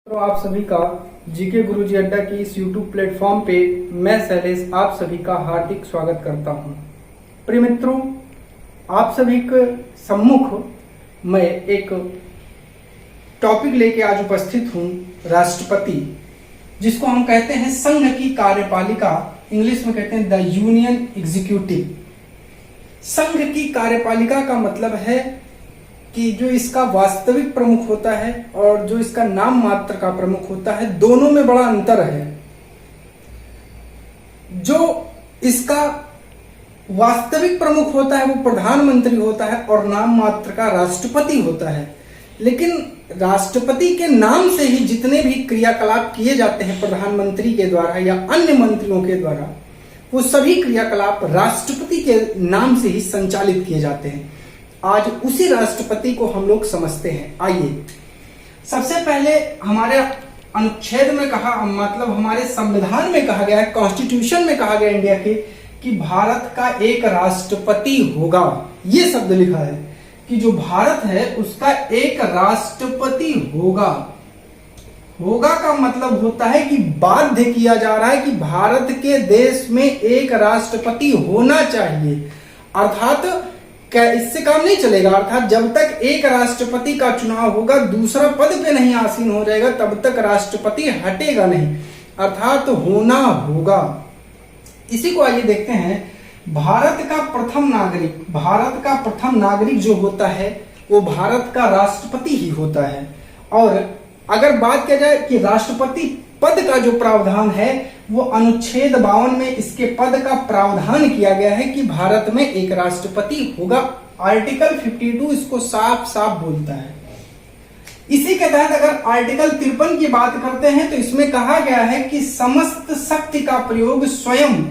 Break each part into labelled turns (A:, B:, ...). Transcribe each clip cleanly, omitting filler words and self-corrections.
A: तो आप सभी का जीके गुरुजी अड्डा की इस यूट्यूब प्लेटफॉर्म पे मैं शैलेश आप सभी का हार्दिक स्वागत करता हूं। प्रिय मित्रों, आप सभी के सम्मुख मैं एक टॉपिक लेके आज उपस्थित हूं, राष्ट्रपति, जिसको हम कहते हैं संघ की कार्यपालिका, इंग्लिश में कहते हैं द यूनियन एग्जीक्यूटिव। संघ की कार्यपालिका का मतलब है कि जो इसका वास्तविक प्रमुख होता है और जो इसका नाम मात्र का प्रमुख होता है, दोनों में बड़ा अंतर है। जो इसका वास्तविक प्रमुख होता है वो प्रधानमंत्री होता है और नाम मात्र का राष्ट्रपति होता है। लेकिन राष्ट्रपति के नाम से ही जितने भी क्रियाकलाप किए जाते हैं प्रधानमंत्री के द्वारा या अन्य मंत्रियों के द्वारा, वो सभी क्रियाकलाप राष्ट्रपति के नाम से ही संचालित किए जाते हैं। आज उसी राष्ट्रपति को हम लोग समझते हैं। आइए, सबसे पहले हमारे अनुच्छेद में कहा, मतलब हमारे संविधान में कहा गया है, कॉन्स्टिट्यूशन में कहा गया इंडिया के, कि भारत का एक राष्ट्रपति होगा। ये शब्द लिखा है कि जो भारत है उसका एक राष्ट्रपति होगा। होगा का मतलब होता है कि बाध्य किया जा रहा है कि भारत के देश में एक राष्ट्रपति होना चाहिए। अर्थात क्या इससे काम नहीं चलेगा। अर्थात जब तक एक राष्ट्रपति का चुनाव होगा, दूसरा पद पे नहीं आसीन हो जाएगा, तब तक राष्ट्रपति हटेगा नहीं। अर्थात होना होगा। इसी को आइए देखते हैं। भारत का प्रथम नागरिक जो होता है वो भारत का राष्ट्रपति ही होता है। और अगर बात किया जाए कि राष्ट्रपति पद का जो प्रावधान है, वो अनुच्छेद 52 में इसके पद का प्रावधान किया गया है कि भारत में एक राष्ट्रपति होगा। आर्टिकल 52 इसको साफ साफ बोलता है। इसी के तहत अगर आर्टिकल 53 की बात करते हैं तो इसमें कहा गया है कि समस्त शक्ति का प्रयोग स्वयं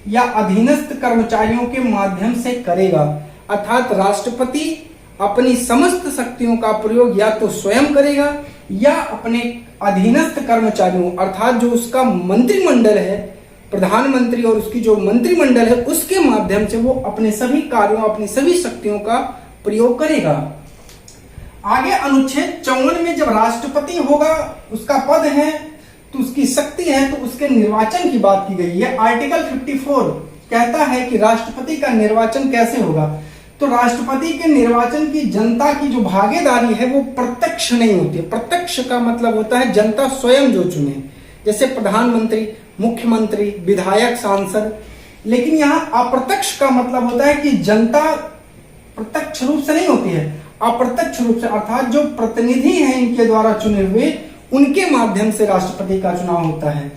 A: या अधीनस्थ कर्मचारियों के माध्यम से करेगा। अर्थात राष्ट्रपति अपनी समस्त शक्तियों का प्रयोग या तो स्वयं करेगा या अपने अधीनस्थ कर्मचारियों, अर्थात जो उसका मंत्रिमंडल है, प्रधानमंत्री और उसकी जो मंत्रिमंडल है, उसके माध्यम से वो अपने सभी कार्यों, अपनी सभी शक्तियों का प्रयोग करेगा। आगे अनुच्छेद 54 में जब राष्ट्रपति होगा, उसका पद है तो उसकी शक्ति है, तो उसके निर्वाचन की बात की गई है। आर्टिकल 54 कहता है कि राष्ट्रपति का निर्वाचन कैसे होगा। तो राष्ट्रपति के निर्वाचन की जनता की जो भागीदारी है वो प्रत्यक्ष नहीं होती है। प्रत्यक्ष का मतलब होता है जनता स्वयं जो चुने, जैसे प्रधानमंत्री, मुख्यमंत्री, विधायक, सांसद। लेकिन यहाँ अप्रत्यक्ष का मतलब होता है कि जनता प्रत्यक्ष रूप से नहीं होती है, अप्रत्यक्ष रूप से, अर्थात जो प्रतिनिधि हैं इनके द्वारा चुने हुए, उनके माध्यम से राष्ट्रपति का चुनाव होता है।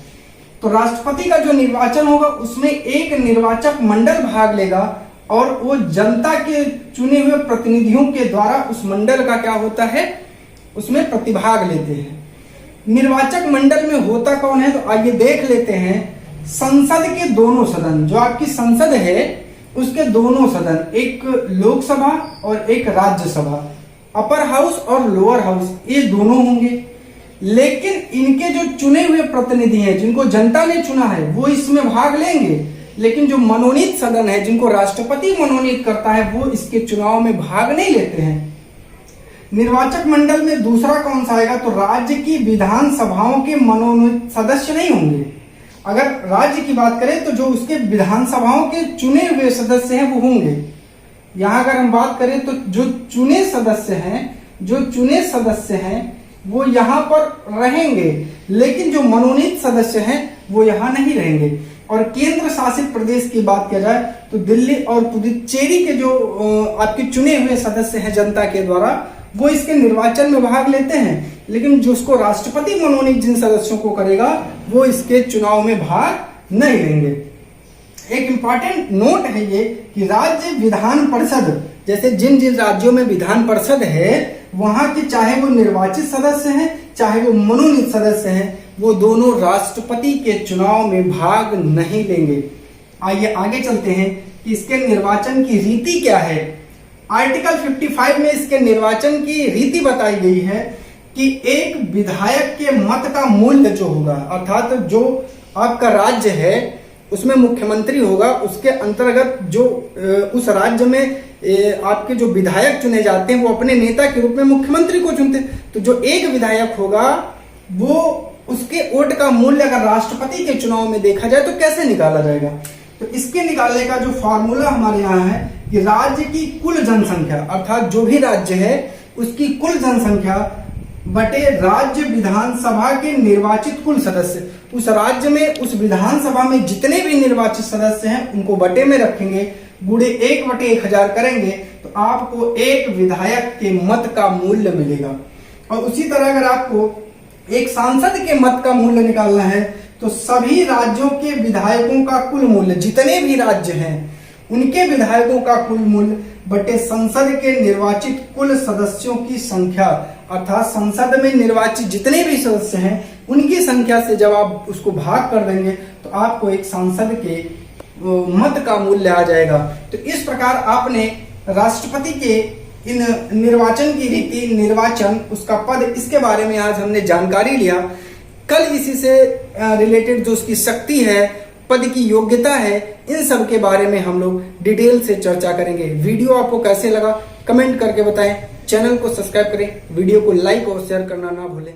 A: तो राष्ट्रपति का जो निर्वाचन होगा उसमें एक निर्वाचक मंडल भाग लेगा और वो जनता के चुने हुए प्रतिनिधियों के द्वारा उस मंडल का क्या होता है, उसमें प्रतिभाग लेते हैं। निर्वाचक मंडल में होता कौन है, तो आइए देख लेते हैं। संसद के दोनों सदन, जो आपकी संसद है उसके दोनों सदन, एक लोकसभा और एक राज्यसभा, अपर हाउस और लोअर हाउस, ये दोनों होंगे। लेकिन इनके जो चुने हुए प्रतिनिधि हैं, जिनको जनता ने चुना है, वो इसमें भाग लेंगे। लेकिन जो मनोनीत सदन है, जिनको राष्ट्रपति मनोनीत करता है, वो इसके चुनाव में भाग नहीं लेते हैं। निर्वाचक मंडल में दूसरा कौन सा आएगा, तो राज्य की विधानसभाओं के मनोनीत सदस्य नहीं होंगे। अगर राज्य की बात करें तो जो उसके विधानसभाओं के चुने हुए सदस्य हैं वो होंगे। यहां अगर हम बात करें तो जो चुने सदस्य हैं वो यहाँ पर रहेंगे, लेकिन जो मनोनीत सदस्य हैं वो यहाँ नहीं रहेंगे। और केंद्र शासित प्रदेश की बात किया जाए तो दिल्ली और पुदुचेरी के जो आपके चुने हुए सदस्य हैं जनता के द्वारा, वो इसके निर्वाचन में भाग लेते हैं। लेकिन जो उसको राष्ट्रपति मनोनीत जिन सदस्यों को करेगा, वो इसके चुनाव में भाग नहीं लेंगे। एक इंपॉर्टेंट नोट है ये कि राज्य विधान परिषद, जैसे जिन जिन राज्यों में विधान परिषद है, वहां के चाहे वो निर्वाचित सदस्य हैं चाहे वो मनोनीत सदस्य हैं, वो दोनों राष्ट्रपति के चुनाव में भाग नहीं लेंगे। आइए आगे चलते हैं कि इसके निर्वाचन की रीति क्या है। आर्टिकल 55 में इसके निर्वाचन की रीति बताई गई है कि एक विधायक के मत का मूल्य जो होगा, अर्थात जो आपका राज्य है उसमें मुख्यमंत्री होगा, उसके अंतर्गत जो उस राज्य में आपके जो विधायक चुने जाते हैं वो अपने नेता के रूप में मुख्यमंत्री को चुनते हैं। तो जो एक विधायक होगा वो उसके वोट का मूल्य अगर राष्ट्रपति के चुनाव में देखा जाए तो कैसे निकाला जाएगा। तो इसके निकालने का जो फॉर्मूला हमारे यहाँ है कि राज्य की कुल जनसंख्या, अर्थात जो भी राज्य है उसकी कुल जनसंख्या बटे राज्य विधानसभा के निर्वाचित कुल सदस्य। उस राज्य में उस विधानसभा में जितने भी निर्वाचित सदस्य हैं उनको बटे में रखेंगे, गुणे 1/1000 करेंगे तो आपको एक विधायक के मत का मूल्य मिलेगा। और उसी तरह अगर आपको एक सांसद के मत का मूल्य निकालना है तो सभी राज्यों के विधायकों का कुल मूल्य, जितने भी राज्य हैं उनके विधायकों का कुल मूल्य बटे संसद के निर्वाचित कुल सदस्यों की संख्या, अर्थात संसद में निर्वाचित जितने भी सदस्य हैं उनकी संख्या से जब आप उसको भाग कर देंगे तो आपको एक सांसद के मत का मूल्य आ जाएगा। तो इस प्रकार आपने राष्ट्रपति के इन निर्वाचन की रीति, निर्वाचन, उसका पद, इसके बारे में आज हमने जानकारी लिया। कल इसी से रिलेटेड जो उसकी शक्ति है, पद की योग्यता है, इन सब के बारे में हम लोग डिटेल से चर्चा करेंगे। वीडियो आपको कैसे लगा कमेंट करके बताएं। चैनल को सब्सक्राइब करें, वीडियो को लाइक और शेयर करना ना भूलें।